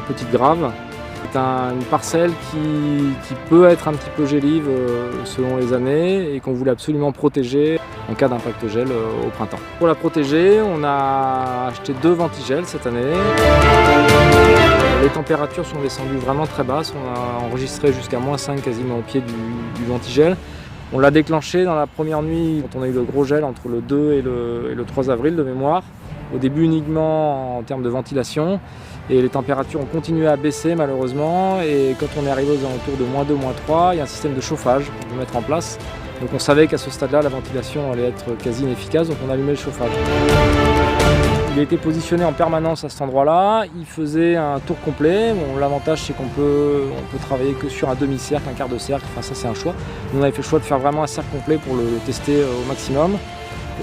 Petite Grave. C'est une parcelle qui peut être un petit peu gélive selon les années et qu'on voulait absolument protéger en cas d'impact gel au printemps. Pour la protéger, on a acheté 2 ventigels cette année. Les températures sont descendues vraiment très basses, on a enregistré jusqu'à -5 quasiment au pied du ventigel. On l'a déclenché dans la première nuit quand on a eu le gros gel entre le 2 et le 3 avril de mémoire. Au début uniquement en termes de ventilation et les températures ont continué à baisser malheureusement et quand on est arrivé aux alentours de -2, -3, il y a un système de chauffage qu'on peut mettre en place. Donc on savait qu'à ce stade-là la ventilation allait être quasi inefficace, donc on a allumé le chauffage. Il a été positionné en permanence à cet endroit-là, il faisait un tour complet. Bon, l'avantage c'est qu'on peut travailler que sur un demi-cercle, un quart de cercle, enfin ça c'est un choix. Nous on avait fait le choix de faire vraiment un cercle complet pour le tester au maximum.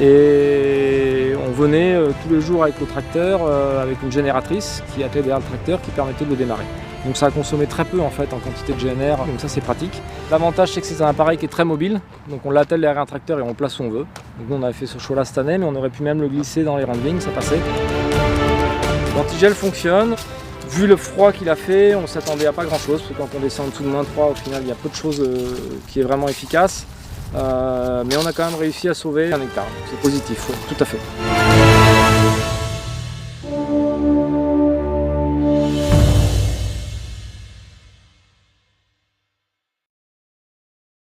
Et on venait tous les jours avec le tracteur, avec une génératrice qui attelait derrière le tracteur qui permettait de le démarrer. Donc ça a consommé très peu en fait en quantité de GNR, donc ça c'est pratique. L'avantage c'est que c'est un appareil qui est très mobile, donc on l'attelle derrière un tracteur et on le place où on veut. Donc nous on avait fait ce choix là cette année, mais on aurait pu même le glisser dans les Randwing, ça passait. L'antigel fonctionne. Vu le froid qu'il a fait, on s'attendait à pas grand chose, parce que quand on descend en dessous de -3, au final il y a peu de choses qui est vraiment efficace. Mais on a quand même réussi à sauver 1 hectare, c'est positif, tout à fait.